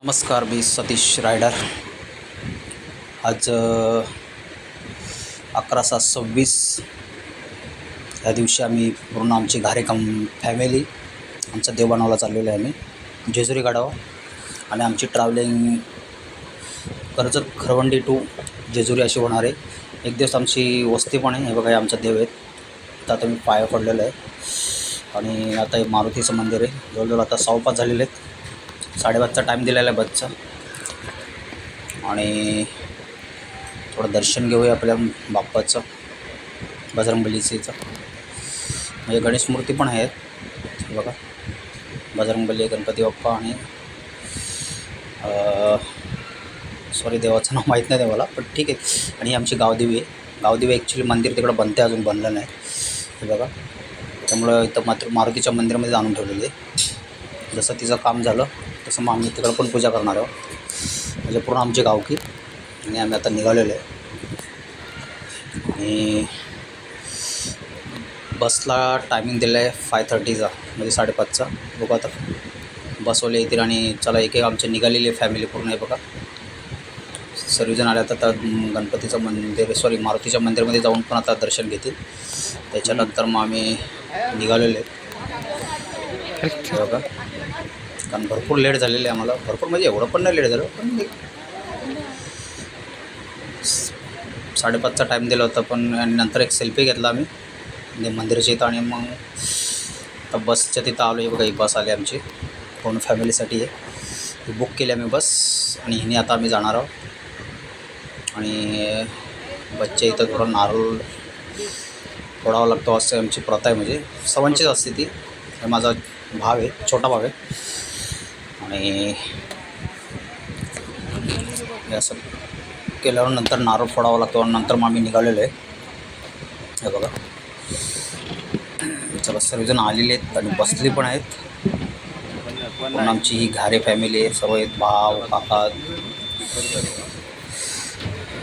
नमस्कार, मी सतीश रायडर. आज 11/7/26 ह्या दिवशी आम्ही पूर्ण आमची घारेकम फॅमिली आमचा देव बनवायला चाललेलो आहे. आम्ही जेजुरी गडावर आणि आमची ट्रॅव्हलिंग कर्जत खरवंडी टू जेजुरी अशी होणार आहे. एक दिवस आमची वस्ती पण आहे. हे बघा, हे आमचा देव आहेत. तर आता मी पाया पडलेलं आहे आणि आता हे मारुतीचं मंदिर आहे. जवळजवळ आता 6:15 झालेले आहेत. 5:30चा टाईम दिलेला आहे बसचा. आणि थोडं दर्शन घेऊया आपल्या बाप्पाचं, बजरंगबलीचं. म्हणजे गणेश मूर्ती पण आहेत. हे बघा, बजरंगबली, गणपती बाप्पा आणि सॉरी देवाचं नाव माहीत नाही देवाला, पण ठीक आहे. आणि ही आमची गावदेवी आहे. गावदेवी ॲक्च्युली मंदिर तिकडं बनते, अजून बनलं नाही. हे बघा, त्यामुळं इथं मात्र मारुतीच्या मंदिरामध्ये आणून ठेवलेली आहे. जसं तिचं काम झालं तसं मग आम्ही तिकडं पण पूजा करणार आहोत. म्हणजे पूर्ण आमची गावकी. आणि आम्ही आता निघालेलो आहे. आणि बसला टायमिंग दिला आहे 5:30चा, म्हणजे 5:30चा. बघू आता बसवाले येतील आणि चला एक आमचे निघालेली फॅमिली पूर्ण. आहे बघा, सर्वजण आले. आता गणपतीचं मंदिर, सॉरी मारुतीच्या मंदिरमध्ये जाऊन पण आता दर्शन घेतील. त्याच्यानंतर मग आम्ही निघालेलो आहे. बघा, कारण भरपूर लेट झालेलं आहे आम्हाला. भरपूर म्हणजे एवढं पण नाही लेट झालं, पण 5:30चा टाईम दिला होता. पण आणि नंतर एक सेल्फी घेतला आम्ही मंदिराच्या इथं. आणि मग आता बसच्या तिथं आलो आहे. बघा, ही बस आली आमची, पूर्ण फॅमिलीसाठी आहे. ही बुक केली आम्ही बस. आणि हिने आता आम्ही जाणार आहोत. आणि बसच्या इथं थोडं नारळ फोडावा लागतो, असं आमची प्रथा आहे. म्हणजे सर्वांचीच असते ती. माझा भाव आहे, छोटा भाव आहे. आणि हे असं केल्यावर नंतर नारळ फोडावा लागतो. आणि नंतर मग आम्ही निघालेलो आहे. हे बघा, चला सर्वजण आलेले आहेत आणि बसली पण आहेत. पण आमची ही घारे फॅमिली आहे. सर्व आहेत, भाव, काका,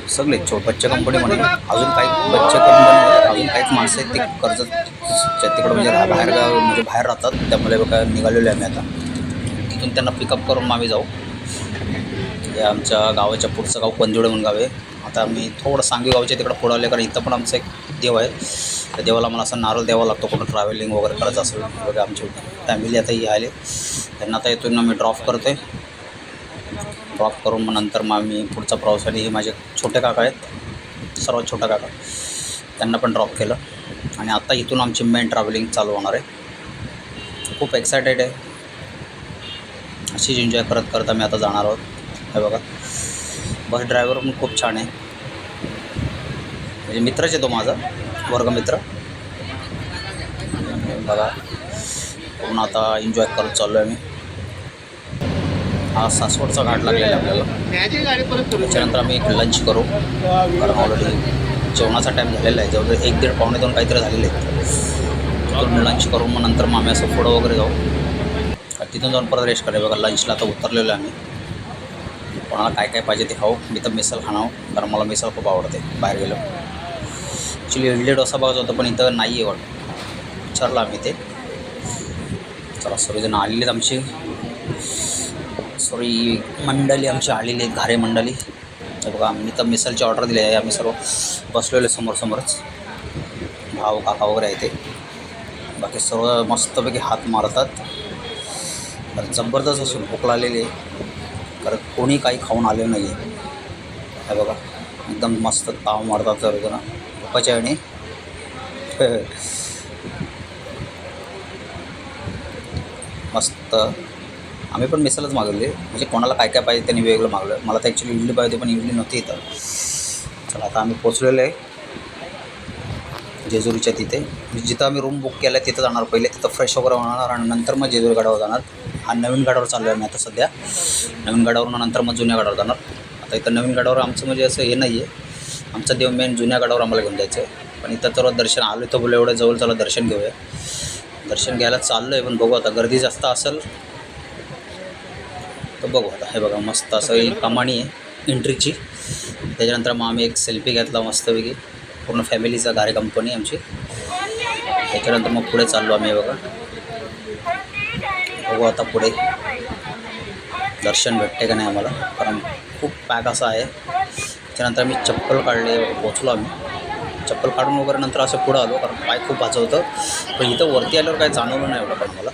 सगळे बच्चे कंपनीमध्ये. अजून काही बच्चे कंपनी, अजून काहीच माणसं आहेत ते कर्जतच्या तिकडं, म्हणजे बाहेरगाव, म्हणजे बाहेर राहतात. त्यामुळे बघा निघालेलो आहे आम्ही आता. तिथून त्यांना पिकअप करून मग आम्ही जाऊ. हे आमच्या गावाच्या पुढचं गाव कंजुडे म्हणून गाव आहे. आता आम्ही थोडं सांगवी गावच्या तिकडं पुढं आले, कारण इथं पण आमचं एक देव आहे. त्या देवाला मला असं नारळ द्यावा लागतो कुठं ट्रॅव्हलिंग वगैरे करायचं असेल. बघा, आमची फॅमिली आता ही आले. त्यांना आता इथून मी ड्रॉप करते. ड्रॉप करून मग नंतर मग आम्ही पुढचा प्रवास. आणि हे माझे छोटे काका आहेत, सर्वात छोटा काका, त्यांना पण ड्रॉप केलं. आणि आता इथून आमची मेन ट्रॅव्हलिंग चालू होणार आहे. खूप एक्सायटेड आहे. अशीच एन्जॉय करत करत आम्ही आता जाणार आहोत. हे बघा, बस ड्रायव्हर पण खूप छान आहे. म्हणजे मित्रच आहे तो, माझा वर्गमित्र. बघा, पूर्ण आता एन्जॉय करत चाललो आहे मी. हा सासवडचा घाट लागलेला आहे आपल्याला. त्याच्यानंतर आम्ही लंच करू, कारण ऑलरेडी जेवणाचा टाईम झालेला आहे. जवळजवळ 1-1.5 पावणे 2 काहीतरी झालेले आहेत. तिथून लंच करू, मग नंतर मग आम्ही असं पुढं वगैरे जाऊ. तिथून जाऊन परत रेस्ट करेल. बघा, लंचला आता उतरलेलो आहे आम्ही. कोणाला काय काय पाहिजे ते खाऊ. मी तर मिसळ खाणार, कारण मला मिसळ खूप आवडते बाहेर गेलो. ॲक्च्युली इडली डोसा बघायचं होतं, पण इथं नाही आहे वाटतं. विचारलं आम्ही ते. चला, सर्वजण आलेली आहेत आमची, सॉरी मंडळी आमची आलेली आहेत, घारे मंडळी. हे बघा, मी तर मिसळची ऑर्डर दिली आहे. आम्ही सर्व बसलेलो समोरच. भाव, काका वगैरे आहे ते. बाकी सर्व मस्तपैकी हात मारतात. तर जबरदस्त असून भूक लागलेली आहे, कारण कोणी काही खाऊन आलेलं नाही आहे. हे बघा, एकदम मस्त ताव मारतात सर्वजण भुकाच्या. आणि मस्त. आम्ही पण मिसळच मागवली. म्हणजे कोणाला काय काय पाहिजे त्यांनी वेगळं मागलं. मला तर ॲक्च्युली इडली पाहिजे, पण इडली नव्हती इथं. चला, आता आम्ही पोचलेलो आहे जेजुरीच्या तिथे. जिथं आम्ही रूम बुक केला आहे तिथं जाणार. पहिले तिथं फ्रेश वगैरे होणार आणि नंतर मग जेजुरी गडावर जाणार. हा नवीन गडावर चाललो आहे आम्ही आता सध्या. नवीन गडावरून नंतर मग जुन्या गडावर जाणार. आता इथं नवीन गडावर आमचं म्हणजे असं हे नाही आहे. आमचा देव मेन जुन्या गडावर आम्हाला घेऊन जायचं आहे. पण इथं तर दर्शन आलो तर बोललं एवढं जवळ, चला दर्शन घेऊया. दर्शन घ्यायला चाललो आहे, पण बघू आता गर्दी जास्त असेल तर बघू आता. हे बघा, मस्त असं एक कमानी आहे एंट्रीची. त्याच्यानंतर मग आम्ही एक सेल्फी घेतला मस्तपैकी, पूर्ण फॅमिलीचा, घारे कंपनी आमची. त्याच्यानंतर मग पुढे चाललो आम्ही. बघा, बघू आता पुढे. दर्शन भेटते का नाही आम्हाला, कारण खूप पॅक असं आहे. त्यानंतर आम्ही चप्पल काढले, पोचलो आम्ही. चप्पल काढून वगैरे नंतर असं पुढं आलो, कारण पाय खूप वाजवतं. पण इथं वरती आल्यावर काही जाणवलं नाही एवढं पण मला.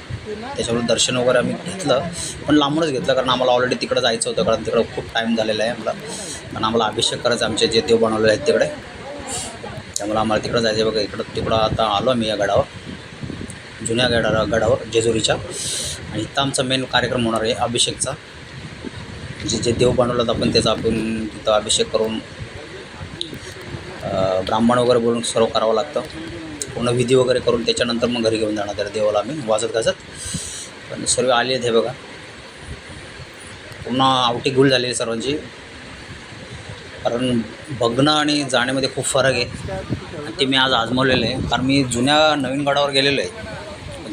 त्याच्यामुळे दर्शन वगैरे आम्ही घेतलं, पण लांबूनच घेतलं, कारण आम्हाला ऑलरेडी तिकडं जायचं होतं, कारण तिकडं खूप टाईम झालेला आहे आम्हाला. कारण आम्हाला अभिषेक करायचा आमचे जे देव बनवलेले आहेत तिकडे, त्यामुळे आम्हाला तिकडं जायचं आहे. बघा तिकडं आता आलो आम्ही या गडावर, जुन्या गडावर जेजुरीच्या. आणि इथं आमचा मेन कार्यक्रम होणार आहे अभिषेकचा. जे देव बनवलं आपण त्याचा आपण तिथं अभिषेक करून ब्राह्मण वगैरे बोलून सर्व करावं लागतं. पूर्ण विधी वगैरे करून त्याच्यानंतर मग घरी घेऊन जाणार त्या देवाला आम्ही वाजत गाजत. पण सर्व आले आहेत हे बघा, पूर्ण आवटी गुल झालेली सर्वांची. कारण बघणं आणि जाण्यामध्ये खूप फरक आहे, आणि ते मी आज आजमावलेलं आहे. कारण मी जुन्या नवीन गडावर गेलेलो आहे.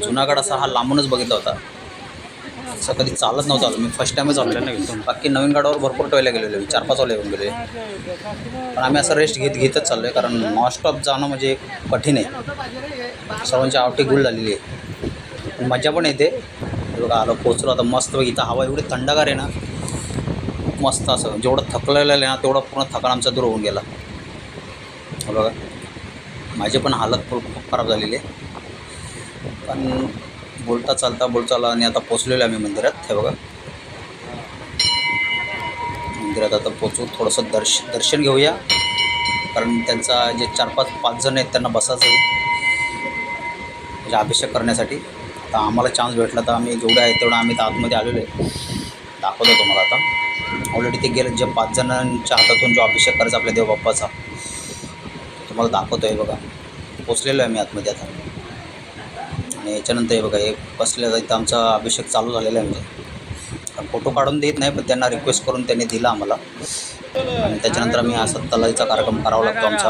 जुना गड असा हा लांबूनच बघितला होता, असं कधी चालत नव्हतं आलो मी. फर्स्ट टाईमच आलो नाही. बाकी नवीन गडावर भरपूर टोयला गेलेलो, 4-5 वाले येऊन गेले. पण आम्ही असं रेस्ट घेतच चाललो आहे, कारण नॉनस्टॉप जाणं म्हणजे कठीण आहे. सर्वांची आवटी गुल झालेली आहे, मजा पण येते. बघा आलो, पोचलो आता मस्त. इथं हवा एवढी थंडगार आहे ना, मस्त. असं जेवढं थकलेलं आहे ना तेवढं पूर्ण थकान आमचा दूर होऊन गेला. बघा माझी पण हालत खूप खराब झालेली आहे. पण बोलता चालता आणि आता पोचलेलो आम्ही मंदिरात. हे बघा मंदिरात आता पोचू, थोडंसं दर्शन घेऊया. कारण त्यांचा जे 4-5 जण आहेत त्यांना बसायचं आहे म्हणजे अभिषेक करण्यासाठी. आता आम्हाला चान्स भेटला तर आम्ही जेवढे आहेत तेवढं आम्ही तर आतमध्ये आलेलो आहे. दाखवतो तुम्हाला आता. ऑलरेडी ते गेले, जे 5 जणांच्या हातातून जो अभिषेक करायचा आपल्या देवबाप्पाचा, तुम्हाला दाखवतो आहे. बघा पोचलेलो आहे मी आतमध्ये आता. आणि याच्यानंतर हे बघा, एक बसलेलं इथं आमचा अभिषेक चालू झालेला आहे. म्हणजे फोटो काढून देत नाही, पण त्यांना रिक्वेस्ट करून त्यांनी दिला आम्हाला. आणि त्याच्यानंतर आम्ही असा तलाईचा कार्यक्रम करावा लागतो आमचा.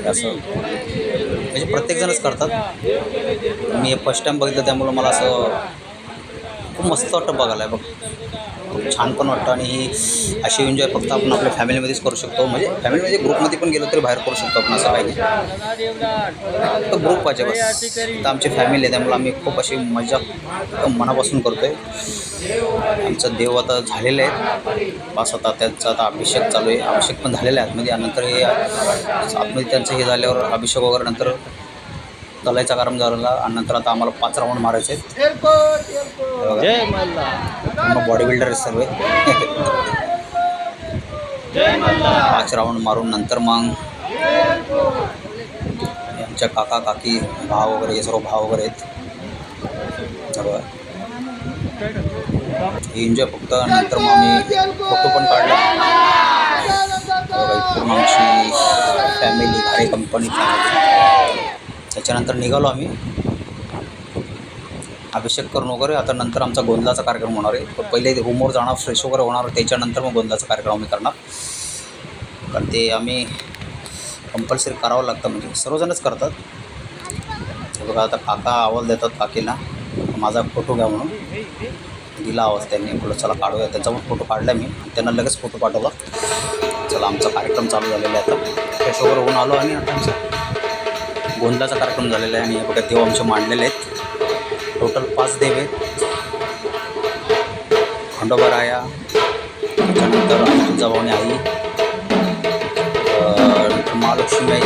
असं म्हणजे प्रत्येकजणच करतात. मी हे फर्स्ट टाईम बघितलं, त्यामुळं मला असं खूप मस्त वाटतं बघायला. बघ खूप छान पण वाटतं. आणि ही अशी एन्जॉय फक्त आपण आपल्या फॅमिलीमध्येच करू शकतो. म्हणजे फॅमिलीमध्ये ग्रुपमध्ये पण गेलो तरी बाहेर करू शकतो आपण, असं काही नाही. फक्त ग्रुप पाहिजे बस. तर आमची फॅमिली आहे, त्यामुळे आम्ही खूप अशी मजा मनापासून करतो आहे. आमचं देव आता झालेलं आहे बस. आता त्यांचा आता अभिषेक चालू आहे. अभिषेक पण झालेला आहे आतमध्ये. नंतर हे आतमध्ये त्यांचं हे झाल्यावर अभिषेक वगैरे नंतर तलाईचा कार्यक्रम झाला. आणि नंतर आता आम्हाला 5 राऊंड मारायचे आहेत. बॉडी बिल्डर आहे सर्व. 5 राऊंड मारून नंतर मग आमच्या काका काकी भाव वगैरे, हे सर्व भाव वगैरे आहेत. एन्जॉय फक्त. नंतर मग आम्ही फोटो पण काढला. पूर्ण आमची फॅमिली, घरी कंपनी फॅमिली. त्याच्यानंतर निघालो आम्ही अभिषेक करून वगैरे. आता नंतर आमचा गोंधळाचा कार्यक्रम होणार आहे. तर पहिले रूमवर जाणार, फ्रेश वगैरे होणार, त्याच्यानंतर मग गोंधळाचा कार्यक्रम आम्ही करणार. कारण ते आम्ही कंपल्सरी करावं लागतं, म्हणजे सर्वजणच करतात. बघा आता काका आवाज देतात काकीला, माझा फोटो घ्या म्हणून. दिला आवाज त्यांनी, बोललं चला काढूया. त्यांचा पण फोटो काढला मी, त्यांना लगेच फोटो पाठवला. चला आमचा कार्यक्रम चालू झालेला आहे. आता फ्रेश वगैरे होऊन आलो आणि आता आमचा गोंधळाचा कार्यक्रम झालेला आहे. आणि हे बघा देव आमचे मांडलेले आहेत. टोटल 5 देव आहेत. खंडोबाराया, त्याच्यानंतर तुळजाभवानी आई, नंतर महालक्ष्मी आई,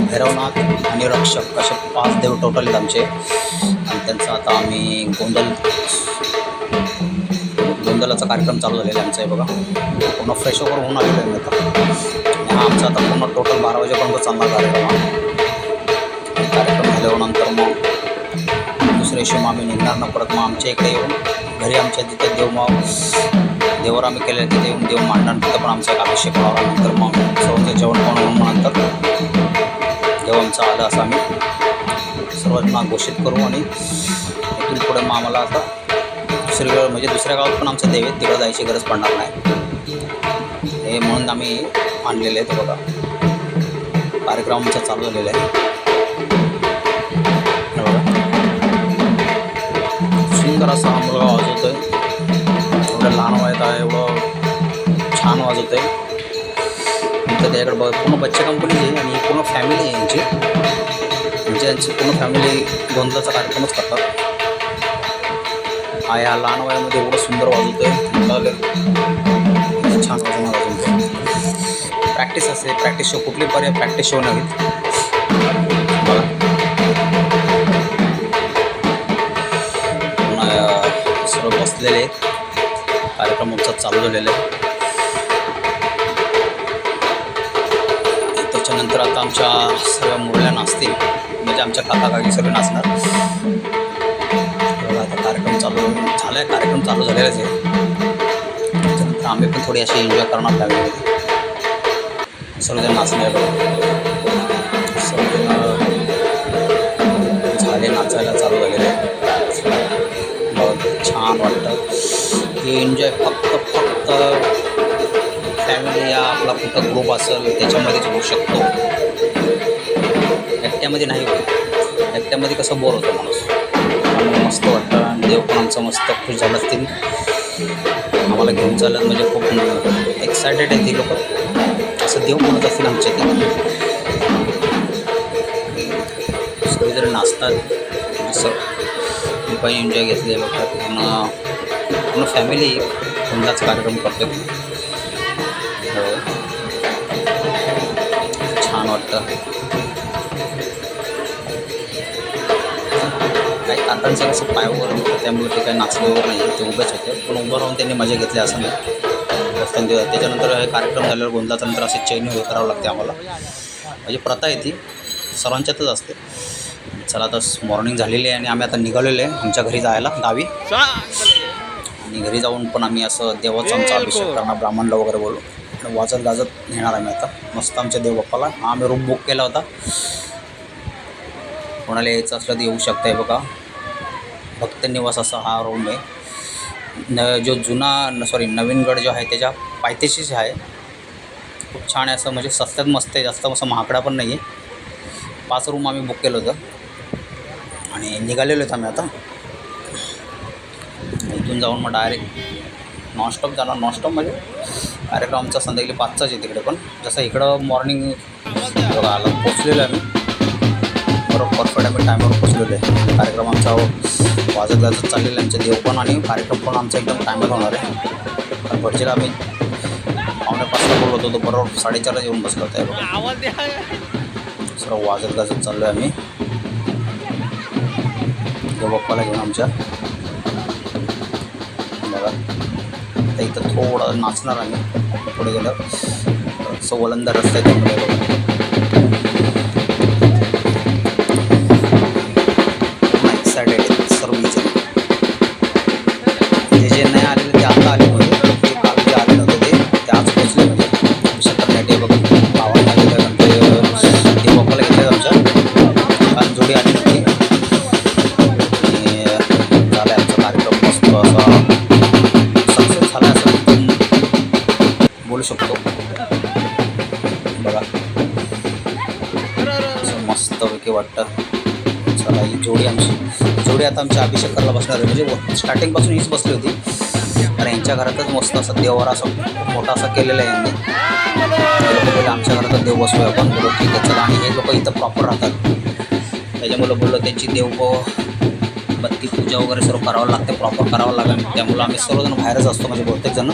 भैरवनाथ आणि रक्षक, असे 5 देव टोटल आहेत आमचे. आणि त्यांचा आता आम्ही गोंधळाचा कार्यक्रम चालू झालेला आहे आमचा. आहे बघा पूर्ण फ्रेश वगैरे होऊन आलेलं आहे आता. आणि हा आमचा आता पूर्ण टोटल 12 वाजेपर्यंत चालणार कार्यक्रम. कार्यक्रम झाल्यानंतर मग दुसऱ्या दिवशी मग आम्ही निघणार ना परत. मग आमच्या इकडे येऊन घरी आमच्या जिथे देवावर आम्ही केले तिथे येऊन देव मांडणार. तिथं पण आमचा एक अभिषेक होणार. नंतर मग सर्वांचं जेवण पण होऊन मग नंतर देव आमचा आलं असं आम्ही सर्वांना घोषित करू. आणि इथून पुढे मग आम्हाला आता म्हणजे दुसऱ्या गावात पण आमचं देव आहे, तिकडं जायची गरज पडणार नाही. हे म्हणून आम्ही आणलेले आहेत. बघा कार्यक्रम आमचा चालू झालेला आहे. सुंदर असा हा मुलगा वाजवतो आहे. एवढं लहान वयात आहे, एवढं छान वाजवतो आहे. तर त्याच्याकडे पूर्ण बच्चे कंपनीची आहे आणि पूर्ण फॅमिली आहे यांची. म्हणजे यांची पूर्ण फॅमिली गोंधळाचा कार्यक्रमच करतात. हा ह्या लहान वयामध्ये एवढं सुंदर वाजवतोय, छान वाजवतो. प्रॅक्टिस असते, प्रॅक्टिस शो कुठली पर्याय प्रॅक्टिस शो नाहीत. सर्व बसलेले आहेत, कार्यक्रम आमचा चालू झालेला आहे. त्याच्यानंतर आता आमच्या सर्व मुरळ्या नाचतील, म्हणजे आमच्या काका काकी सर्व नाचणार. आता कार्यक्रम चालू झाला आहे, कार्यक्रम चालू झालेलाच आहे. त्याच्यानंतर आम्ही पण थोडी अशी एन्जॉय करणार फॅमिलीमध्ये. सर्वजण नाचणार, सर्वजण झाले नाचायला चालू झालेले आहे. छान वाटतं की एन्जॉय फक्त फॅमिली या आपला कुठं ग्रुप असेल त्याच्यामध्येच होऊ शकतो. एकट्यामध्ये नाही होत, एकट्यामध्ये कसं बोर होतं माणूस. मस्त वाटतं आणि देव पण आमचं मस्त खुश झालं असतील, आम्हाला घेऊन चालत म्हणजे खूप एक्सायटेड आहे ती लोक, असं देव म्हणत असतील आमच्या ते. सगळेजण नाचतात, असं मी पण एन्जॉय घेतले बघा. पूर्ण फॅमिली हुंडाचा कार्यक्रम करतो. छान वाटतं. काही काकांचं कसं पायावर होतं त्यामुळे ते काही नाचल्यावर नाही, ते उभेच होते, पण उभं राहून त्यांनी मजा घेतली असं नाही. त्याच्यानंतर हे कार्यक्रम झाल्यावर गोंधळाचा नंतर असे चैनी हे करावं लागते आम्हाला, म्हणजे प्रथा आहे ती सर्वांच्यातच असते. चला आता मॉर्निंग झालेली आहे आणि आम्ही आता निघालेलो आहे आमच्या घरी जायला गावी. आणि घरी जाऊन पण आम्ही असं देवाचा आमचा अभिषेक करणार, ब्राह्मणला वगैरे बोलू, वाजत गाजत नेणार आम्ही आता मस्त आमच्या देवबाप्पाला. हा आम्ही रूम बुक केला होता, कोणाला यायचं असलं तर येऊ शकतं. आहे बघा, भक्त निवास असा हा रूम आहे. जो नवीन गड जो आहे त्याच्या पायथ्याशीच आहे. खूप छान आहे, असं म्हणजे सस्त्यात मस्त आहे, जास्त असं महागडा पण नाही आहे. 5 रूम आम्ही बुक केलं होतं आणि निघालेलो आहेत आम्ही आता. इथून जाऊन मग डायरेक्ट नॉनस्टॉप जाणार. नॉनस्टॉप म्हणजे कार्यक्रम आमचा संध्याकाळी 5चाच आहे तिकडे, पण जसं इकडं मॉर्निंग बघा आला पोचलेलो आहे आम्ही, बरोबर परफेक्ट आम्ही टायमावर पोचलेलो आहे. कार्यक्रम आमचा वाजत गाजत चाललेला आमच्या देव पण, आणि कार्यक्रम पण आमचा एकदम टायमात होणार आहे. पण भटजीला आम्ही 4:45ला बोलत होतो, बरोबर 4:30ला येऊन बसलो होतो. सर्व वाजत गाजत चाललो आहे आम्ही देवबाप्पाला घेऊन आमच्या. बघा तर इथं थोडं नाचणार आम्ही, पुढे गेलं असं वलंदा रस्ता आहे त्यामुळे एक्सायटेड आहे सर्व. जे नाही आलेले ते आता आले होते, जे काल जे आले नव्हते ते आज पोचले. म्हणजे अभिषेक करण्यासाठी बघा भावांना घेतलं, देवबाप्पाला घेतलं आमच्या, काल जोडी आली नव्हती. आणि झाला आमचा कार्यक्रम मस्त असा सक्सेस झाला असं बोलू शकतो. बघा मस्तपैकी वाटतं. चला ही जोडी आता आमच्या अभिषेक करायला बसणार आहे, म्हणजे स्टार्टिंगपासून हीच बसली होती, कारण यांच्या घरातच मस्त असं देवारा असं मोठा असा केलेला आहे यांनी. बोलले आमच्या घरातच देव बसूया आपण, बोललो ठीक आहे चला. आणि हे लोक इथं प्रॉपर राहतात, त्याच्यामुळं बोललो त्यांची बत्ती पूजा वगैरे सर्व करावं लागते, प्रॉपर करावं लागेल. त्यामुळं आम्ही सर्वजण बाहेरच असतो, म्हणजे बहुतेक जण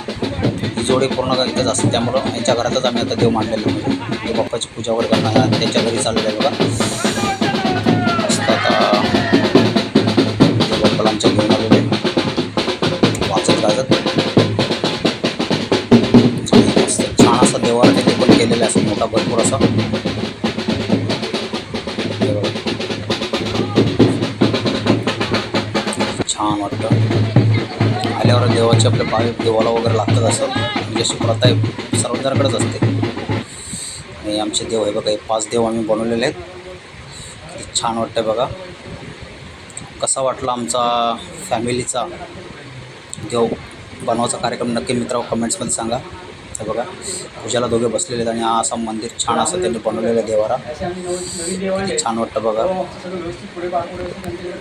ही जोडी पूर्ण इथंच असते. त्यामुळं यांच्या घरातच आम्ही आता देव मांडलेलो, म्हणजे देवबाप्पाची पूजा वगैरे करणार त्यांच्या घरी चाललेलं आहे बघा. मस्त आता देवबाप्पाला आमच्या घेऊन आलेले वाचत गाजत. छान असा देवाला त्यांनी पण केलेला असं मोठा भरपूर असा. छान वाटतं आल्यावर देवाचे आपले पाय देवाला वगैरे लागतात, असं म्हणजे अशी प्रथा आहे सर्वजणाकडेच असते. आणि आमचे देव आहे बघा, हे 5 देव आम्ही बनवलेले आहेत. किती छान वाटतं बघा. कसा वाटला आमचा फॅमिलीचा देव बनवायचा कार्यक्रम नक्की मित्रांनो कमेंट्समध्ये सांगा. हे बघा पूजाला दोघे बसलेले आहेत आणि हा असं मंदिर छान असं त्यांनी बनवलेलं आहे देवारा. किती छान वाटतं बघा,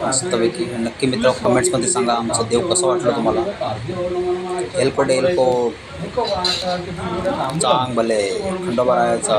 मस्तपैकी. नक्की मित्रांनो कमेंट्समध्ये सांगा आमचं देव कसं वाटलं तुम्हाला. एलकोडे एलको चांग भले खंडोबा रायाचा.